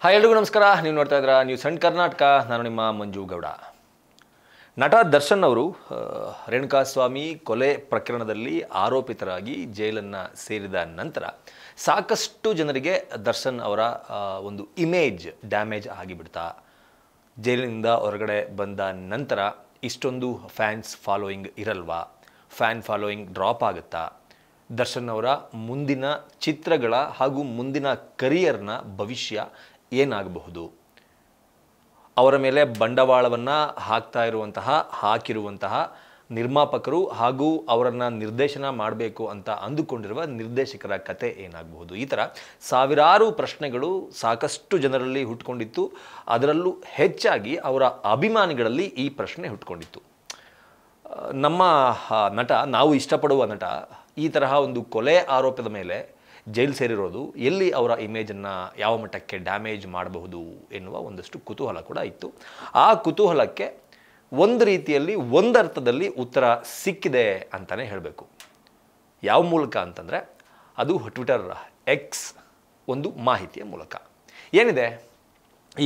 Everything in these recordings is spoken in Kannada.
ಹಾಯ್ ಎಲ್ರಿಗೂ ನಮಸ್ಕಾರ. ನೀವು ನೋಡ್ತಾ ಇದ್ದೀರಾ ನ್ಯೂಸ್ ಅಂಡ್ ಕರ್ನಾಟಕ. ನಾನು ನಿಮ್ಮ ಮಂಜು ಗೌಡ. ನಟ ದರ್ಶನ್ ಅವರು ರೇಣುಕಾಸ್ವಾಮಿ ಕೊಲೆ ಪ್ರಕರಣದಲ್ಲಿ ಆರೋಪಿತರಾಗಿ ಜೈಲನ್ನು ಸೇರಿದ ನಂತರ ಸಾಕಷ್ಟು ಜನರಿಗೆ ದರ್ಶನ್ ಅವರ ಒಂದು ಇಮೇಜ್ ಡ್ಯಾಮೇಜ್ ಆಗಿಬಿಡ್ತಾ, ಜೈಲಿನಿಂದ ಹೊರಗಡೆ ಬಂದ ನಂತರ ಇಷ್ಟೊಂದು ಫ್ಯಾನ್ಸ್ ಫಾಲೋಯಿಂಗ್ ಇರಲ್ವಾ, ಫ್ಯಾನ್ ಫಾಲೋಯಿಂಗ್ ಡ್ರಾಪ್ ಆಗುತ್ತಾ, ದರ್ಶನ್ ಅವರ ಮುಂದಿನ ಚಿತ್ರಗಳ ಹಾಗೂ ಮುಂದಿನ ಕರಿಯರ್ನ ಭವಿಷ್ಯ ಏನಾಗಬಹುದು, ಅವರ ಮೇಲೆ ಬಂಡವಾಳವನ್ನು ಹಾಕಿರುವಂತಹ ನಿರ್ಮಾಪಕರು ಹಾಗೂ ಅವರನ್ನು ನಿರ್ದೇಶನ ಮಾಡಬೇಕು ಅಂತ ಅಂದುಕೊಂಡಿರುವ ನಿರ್ದೇಶಕರ ಕತೆ ಏನಾಗಬಹುದು, ಈ ಥರ ಸಾವಿರಾರು ಪ್ರಶ್ನೆಗಳು ಸಾಕಷ್ಟು ಜನರಲ್ಲಿ ಹುಟ್ಕೊಂಡಿತ್ತು. ಅದರಲ್ಲೂ ಹೆಚ್ಚಾಗಿ ಅವರ ಅಭಿಮಾನಿಗಳಲ್ಲಿ ಈ ಪ್ರಶ್ನೆ ಹುಟ್ಕೊಂಡಿತ್ತು. ನಮ್ಮ ನಟ, ನಾವು ಇಷ್ಟಪಡುವ ನಟ ಈ ತರಹ ಒಂದು ಕೊಲೆ ಆರೋಪದ ಮೇಲೆ ಜೈಲು ಸೇರಿರೋದು ಎಲ್ಲಿ ಅವರ ಇಮೇಜನ್ನು ಯಾವ ಮಟ್ಟಕ್ಕೆ ಡ್ಯಾಮೇಜ್ ಮಾಡಬಹುದು ಎನ್ನುವ ಒಂದಷ್ಟು ಕುತೂಹಲ ಕೂಡ ಇತ್ತು. ಆ ಕುತೂಹಲಕ್ಕೆ ಒಂದು ರೀತಿಯಲ್ಲಿ ಒಂದರ್ಥದಲ್ಲಿ ಉತ್ತರ ಸಿಕ್ಕಿದೆ ಅಂತಲೇ ಹೇಳಬೇಕು. ಯಾವ ಮೂಲಕ ಅಂತಂದರೆ ಅದು ಟ್ವಿಟರ್ ಎಕ್ಸ್ ಒಂದು ಮಾಹಿತಿಯ ಮೂಲಕ. ಏನಿದೆ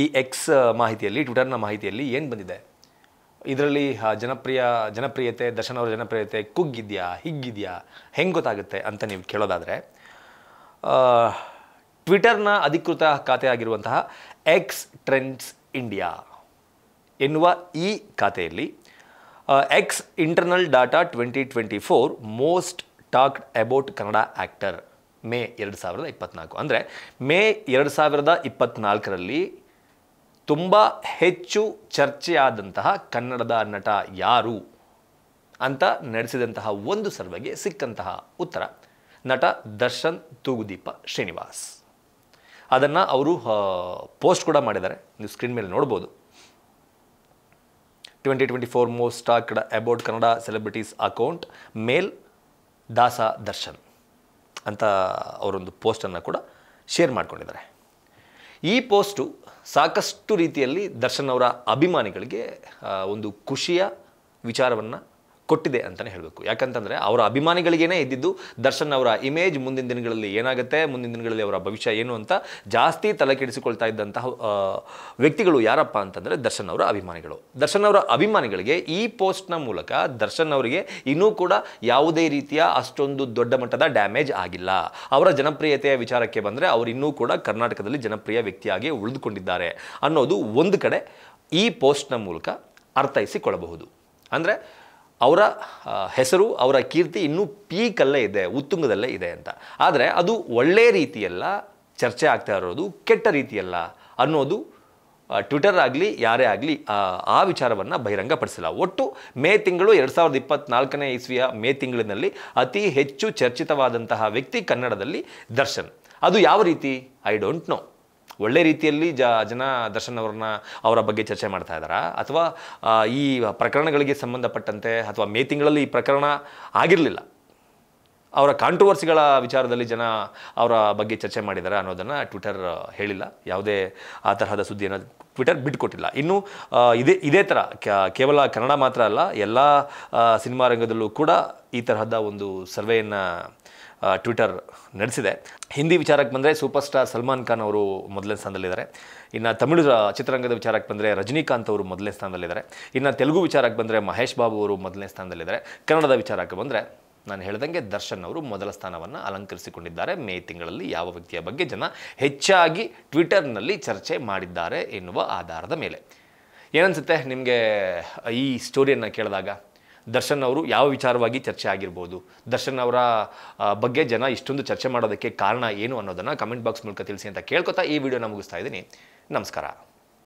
ಈ ಎಕ್ಸ್ ಮಾಹಿತಿಯಲ್ಲಿ, ಟ್ವಿಟರ್ನ ಮಾಹಿತಿಯಲ್ಲಿ ಏನು ಬಂದಿದೆ, ಇದರಲ್ಲಿ ಜನಪ್ರಿಯತೆ, ದರ್ಶನ್ ಅವರ ಜನಪ್ರಿಯತೆ ಕುಗ್ಗಿದೆಯಾ, ಹಿಗ್ಗಿದೆಯಾ, ಹೆಂಗೆ ಗೊತ್ತಾಗುತ್ತೆ ಅಂತ ನೀವು ಕೇಳೋದಾದರೆ, ಟ್ವಿಟರ್ನ ಅಧಿಕೃತ ಖಾತೆ ಆಗಿರುವಂತಹ ಎಕ್ಸ್ ಟ್ರೆಂಡ್ಸ್ ಇಂಡಿಯಾ ಎನ್ನುವ ಈ ಖಾತೆಯಲ್ಲಿ X internal data 2024 most talked about Kannada actor May 2024, ಅಂದರೆ ಮೇ 2024ರಲ್ಲಿ ತುಂಬ ಹೆಚ್ಚು ಚರ್ಚೆಯಾದಂತಹ ಕನ್ನಡದ ನಟ ಯಾರು ಅಂತ ನಡೆಸಿದಂತಹ ಒಂದು ಸರ್ವೆಗೆ ಸಿಕ್ಕಂತಹ ಉತ್ತರ ನಟ ದರ್ಶನ್ ತೂಗುದೀಪ ಶ್ರೀನಿವಾಸ್. ಅದನ್ನು ಅವರು ಪೋಸ್ಟ್ ಕೂಡ ಮಾಡಿದ್ದಾರೆ, ನೀವು ಸ್ಕ್ರೀನ್ ಮೇಲೆ ನೋಡ್ಬೋದು. 2024 most talked about Kannada celebrities account ಮೇಲ್ ದಾಸ ದರ್ಶನ್ ಅಂತ ಅವರೊಂದು ಪೋಸ್ಟನ್ನು ಕೂಡ ಶೇರ್ ಮಾಡ್ಕೊಂಡಿದ್ದಾರೆ. ಈ ಪೋಸ್ಟು ಸಾಕಷ್ಟು ರೀತಿಯಲ್ಲಿ ದರ್ಶನ್ ಅವರ ಅಭಿಮಾನಿಗಳಿಗೆ ಒಂದು ಖುಷಿಯ ವಿಚಾರವನ್ನು ಕೊಟ್ಟಿದೆ ಅಂತಲೇ ಹೇಳಬೇಕು. ಯಾಕಂತಂದರೆ ಅವರ ಅಭಿಮಾನಿಗಳಿಗೇನೆ ಇದ್ದಿದ್ದು ದರ್ಶನ್ ಅವರ ಇಮೇಜ್ ಮುಂದಿನ ದಿನಗಳಲ್ಲಿ ಏನಾಗುತ್ತೆ, ಮುಂದಿನ ದಿನಗಳಲ್ಲಿ ಅವರ ಭವಿಷ್ಯ ಏನು ಅಂತ ಜಾಸ್ತಿ ತಲೆ ಕೆಡಿಸಿಕೊಳ್ತಾ ಇದ್ದಂತಹ ವ್ಯಕ್ತಿಗಳು ಯಾರಪ್ಪ ಅಂತಂದರೆ ದರ್ಶನ್ ಅವರ ಅಭಿಮಾನಿಗಳು. ದರ್ಶನ್ ಅವರ ಅಭಿಮಾನಿಗಳಿಗೆ ಈ ಪೋಸ್ಟ್ನ ಮೂಲಕ ದರ್ಶನ್ ಅವರಿಗೆ ಇನ್ನೂ ಕೂಡ ಯಾವುದೇ ರೀತಿಯ ಅಷ್ಟೊಂದು ದೊಡ್ಡ ಮಟ್ಟದ ಡ್ಯಾಮೇಜ್ ಆಗಿಲ್ಲ. ಅವರ ಜನಪ್ರಿಯತೆಯ ವಿಚಾರಕ್ಕೆ ಬಂದರೆ ಅವರು ಇನ್ನೂ ಕೂಡ ಕರ್ನಾಟಕದಲ್ಲಿ ಜನಪ್ರಿಯ ವ್ಯಕ್ತಿಯಾಗಿ ಉಳಿದುಕೊಂಡಿದ್ದಾರೆ ಅನ್ನೋದು ಒಂದು ಕಡೆ ಈ ಪೋಸ್ಟ್ನ ಮೂಲಕ ಅರ್ಥೈಸಿಕೊಳ್ಳಬಹುದು. ಅಂದರೆ ಅವರ ಹೆಸರು, ಅವರ ಕೀರ್ತಿ ಇನ್ನೂ ಪೀಕಲ್ಲೇ ಇದೆ, ಉತ್ತುಂಗದಲ್ಲೇ ಇದೆ ಅಂತ. ಆದರೆ ಅದು ಒಳ್ಳೆಯ ರೀತಿಯಲ್ಲ ಚರ್ಚೆ ಆಗ್ತಾ ಇರೋದು, ಕೆಟ್ಟ ರೀತಿಯಲ್ಲ ಅನ್ನೋದು ಟ್ವಿಟರ್ ಆಗಲಿ ಯಾರೇ ಆಗಲಿ ಆ ವಿಚಾರವನ್ನು ಬಹಿರಂಗಪಡಿಸಿಲ್ಲ. ಒಟ್ಟು ಮೇ ತಿಂಗಳು 2024ನೇ ಇಸ್ವಿಯ ಮೇ ತಿಂಗಳಿನಲ್ಲಿ ಅತಿ ಹೆಚ್ಚು ಚರ್ಚಿತವಾದಂತಹ ವ್ಯಕ್ತಿ ಕನ್ನಡದಲ್ಲಿ ದರ್ಶನ್. ಅದು ಯಾವ ರೀತಿ, ಐ ಡೋಂಟ್ ನೋ. ಒಳ್ಳೆ ರೀತಿಯಲ್ಲಿ ಜನ ದರ್ಶನ್ ಅವರ ಬಗ್ಗೆ ಚರ್ಚೆ ಮಾಡ್ತಾ ಇದ್ದಾರಾ, ಅಥವಾ ಈ ಪ್ರಕರಣಗಳಿಗೆ ಸಂಬಂಧಪಟ್ಟಂತೆ, ಅಥವಾ ಮೇ ತಿಂಗಳಲ್ಲಿ ಈ ಪ್ರಕರಣ ಆಗಿರಲಿಲ್ಲ, ಅವರ ಕಾಂಟ್ರವರ್ಸಿಗಳ ವಿಚಾರದಲ್ಲಿ ಜನ ಅವರ ಬಗ್ಗೆ ಚರ್ಚೆ ಮಾಡಿದ್ದಾರೆ ಅನ್ನೋದನ್ನು ಟ್ವಿಟರ್ ಹೇಳಿಲ್ಲ. ಯಾವುದೇ ಆ ತರಹದ ಸುದ್ದಿಯನ್ನು ಟ್ವಿಟರ್ ಬಿಟ್ಟುಕೊಟ್ಟಿಲ್ಲ. ಇನ್ನು ಇದೇ ಥರ ಕೇವಲ ಕನ್ನಡ ಮಾತ್ರ ಅಲ್ಲ, ಎಲ್ಲ ಸಿನಿಮಾ ರಂಗದಲ್ಲೂ ಕೂಡ ಈ ತರಹದ ಒಂದು ಸರ್ವೆಯನ್ನು ಟ್ವಿಟರ್ ನಡೆಸಿದೆ. ಹಿಂದಿ ವಿಚಾರಕ್ಕೆ ಬಂದರೆ ಸೂಪರ್ ಸ್ಟಾರ್ ಸಲ್ಮಾನ್ ಖಾನ್ ಅವರು ಮೊದಲನೇ ಸ್ಥಾನದಲ್ಲಿದ್ದಾರೆ. ಇನ್ನು ತಮಿಳು ಚಿತ್ರರಂಗದ ವಿಚಾರಕ್ಕೆ ಬಂದರೆ ರಜನಿಕಾಂತ್ ಅವರು ಮೊದಲನೇ ಸ್ಥಾನದಲ್ಲಿದ್ದಾರೆ. ಇನ್ನು ತೆಲುಗು ವಿಚಾರಕ್ಕೆ ಬಂದರೆ ಮಹೇಶ್ ಬಾಬು ಅವರು ಮೊದಲನೇ ಸ್ಥಾನದಲ್ಲಿದ್ದಾರೆ. ಕನ್ನಡದ ವಿಚಾರಕ್ಕೆ ಬಂದರೆ ನಾನು ಹೇಳ್ದಂಗೆ ದರ್ಶನ್ ಅವರು ಮೊದಲ ಸ್ಥಾನವನ್ನು ಅಲಂಕರಿಸಿಕೊಂಡಿದ್ದಾರೆ. ಮೇ ತಿಂಗಳಲ್ಲಿ ಯಾವ ವ್ಯಕ್ತಿಯ ಬಗ್ಗೆ ಜನ ಹೆಚ್ಚಾಗಿ ಟ್ವಿಟರ್ನಲ್ಲಿ ಚರ್ಚೆ ಮಾಡಿದ್ದಾರೆ ಎನ್ನುವ ಆಧಾರದ ಮೇಲೆ. ಏನನ್ಸುತ್ತೆ ನಿಮಗೆ ಈ ಸ್ಟೋರಿಯನ್ನು ಕೇಳಿದಾಗ? ದರ್ಶನ್ ಅವರು ಯಾವ ವಿಚಾರವಾಗಿ ಚರ್ಚೆ ಆಗಿರ್ಬೋದು, ದರ್ಶನ್ ಅವರ ಬಗ್ಗೆ ಜನ ಇಷ್ಟೊಂದು ಚರ್ಚೆ ಮಾಡೋದಕ್ಕೆ ಕಾರಣ ಏನು ಅನ್ನೋದನ್ನು ಕಮೆಂಟ್ ಬಾಕ್ಸ್ ಮೂಲಕ ತಿಳಿಸಿ ಅಂತ ಕೇಳ್ಕೊತಾ ಈ ವಿಡಿಯೋನ ಮುಗಿಸ್ತಾ ಇದ್ದೀನಿ. ನಮಸ್ಕಾರ.